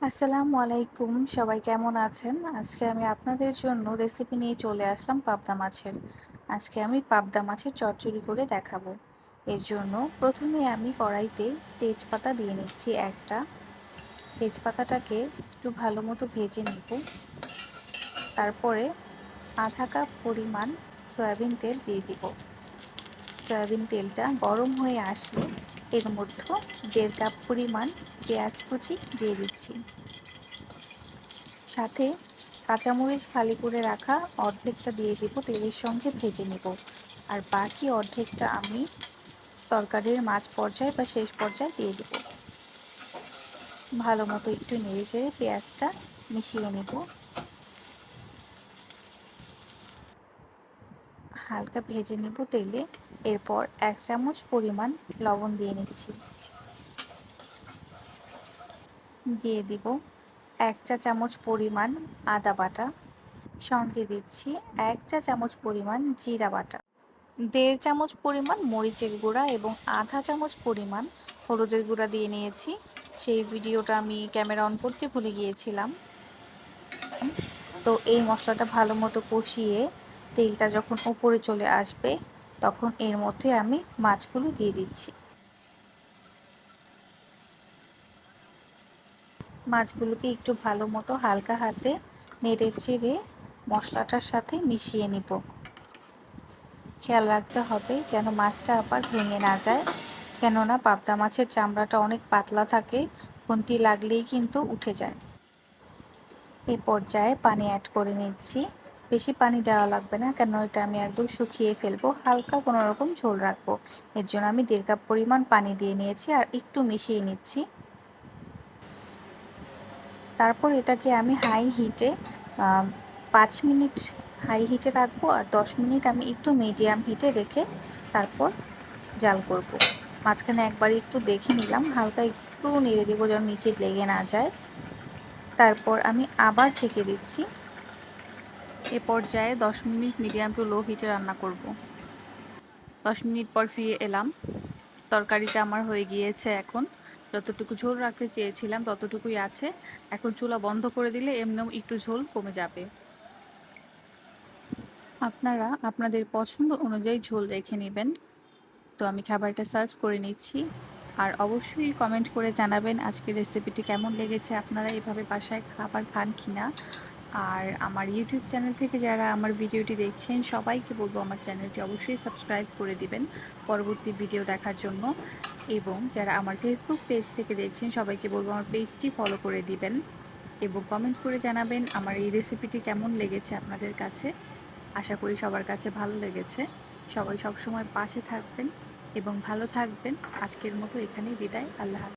আসসালামু আলাইকুম, সবাই কেমন আছেন? আজকে আমি আপনাদের জন্য রেসিপি নিয়ে চলে আসলাম পাবদা মাছের। আজকে আমি পাবদা মাছের চচ্চড়ি করে দেখাবো। এর জন্য প্রথমে আমি কড়াইতে তেজপাতা দিয়ে নিচ্ছি একটা। তেজপাতাটাকে একটু ভালো মতো ভেজে নেব। তারপরে আধা কাপ পরিমাণ সয়াবিন তেল দিয়ে দিব। সয়াবিন তেলটা গরম হয়ে আসলে এর মধ্যে 1.5 কাপ পরিমাণ পেঁয়াজ কুচি দিয়ে দিচ্ছি। সাথে কাঁচামরিচ ফালি করে রাখা অর্ধেকটা দিয়ে দিব, তেলের সঙ্গে ভেজে নেব। আর বাকি অর্ধেকটা আমি তরকারির মাঝ পর্যায়ে বা শেষ পর্যায়ে দিয়ে দেব। ভালো মতো একটু নেড়ে চেড়ে পেঁয়াজটা মিশিয়ে নেব। হালকা ভেজে নেব তেলে। এরপর 1 চামচ পরিমাণ লবণ দিয়ে নিচ্ছি। দিয়ে দিব 1 চা চামচ পরিমাণ আদা বাটা। সঙ্গে দিচ্ছি 1 চা চামচ পরিমাণ জিরা বাটা, 1.5 চামচ পরিমাণ মরিচের গুঁড়া এবং আধা চামচ পরিমাণ হলুদের গুঁড়া দিয়ে নিয়েছি। সেই ভিডিওটা আমি ক্যামেরা অন করতে ভুলে গিয়েছিলাম। তো এই মশলাটা ভালো মতো কষিয়ে তেলটা যখন উপরে চলে আসবে তখন এর মধ্যে আমি মাছগুলো দিয়ে দিচ্ছি। মাছগুলোকে একটু ভালো মতো হালকা হাতে নেড়ে চেড়ে মশলাটার সাথে মিশিয়ে নিব। খেয়াল রাখতে হবে যেন মাছটা আবার ভেঙে না যায়, কেননা পাবদা মাছের চামড়াটা অনেক পাতলা থাকে, খুন্তি লাগলেই কিন্তু উঠে যায়। এই পর্যায়ে পানি অ্যাড করে নিচ্ছি। বেশি পানি দেওয়া লাগবে না, কেন এটা আমি একদম শুকিয়ে ফেলবো। হালকা কোনো রকম ঝোল রাখবো। এর জন্য আমি 1.5 কাপ পরিমাণ পানি দিয়ে নিয়েছি আর একটু মিশিয়ে নিচ্ছি। তারপর এটাকে আমি হাই হিটে 5 মিনিট হাই হিটে রাখবো আর 10 মিনিট আমি একটু মিডিয়াম হিটে রেখে তারপর জাল করব। মাঝখানে একবার একটু দেখে নিলাম, হালকা একটু নেড়ে দেবো যেন নিচে লেগে না যায়। তারপর আমি আবার ঢেকে দিচ্ছি। এ পর্যায়ে 10 মিনিট মিডিয়াম টু লো হিটে রান্না করব। 10 মিনিট পর ফিরে এলাম। তরকারিটা আমার হয়ে গিয়েছে। এখন যতটুকু ঝোল রাখতে চেয়েছিলাম ততটুকুই আছে। এখন চুলা বন্ধ করে দিলে এমনিও একটু ঝোল কমে যাবে। আপনারা আপনাদের পছন্দ অনুযায়ী ঝোল রেখে নেবেন। তো আমি খাবারটা সার্ভ করে নিচ্ছি। আর অবশ্যই কমেন্ট করে জানাবেন আজকের রেসিপিটি কেমন লেগেছে, আপনারা এভাবে বাসায় খাবার খান কিনা। আর আমার ইউটিউব চ্যানেল থেকে যারা আমার ভিডিওটি দেখছেন সবাইকে বলবো আমার চ্যানেলটি অবশ্যই সাবস্ক্রাইব করে দিবেন পরবর্তী ভিডিও দেখার জন্য। এবং যারা আমার ফেসবুক পেজ থেকে দেখছেন সবাইকে বলবো আমার পেজটি ফলো করে দিবেন এবং কমেন্ট করে জানাবেন আমার এই রেসিপিটি কেমন লেগেছে আপনাদের কাছে। আশা করি সবার কাছে ভালো লেগেছে। সবাই সবসময় পাশে থাকবেন এবং ভালো থাকবেন। আজকের মতো এখানেই বিদায়। আল্লাহ হাফেজ।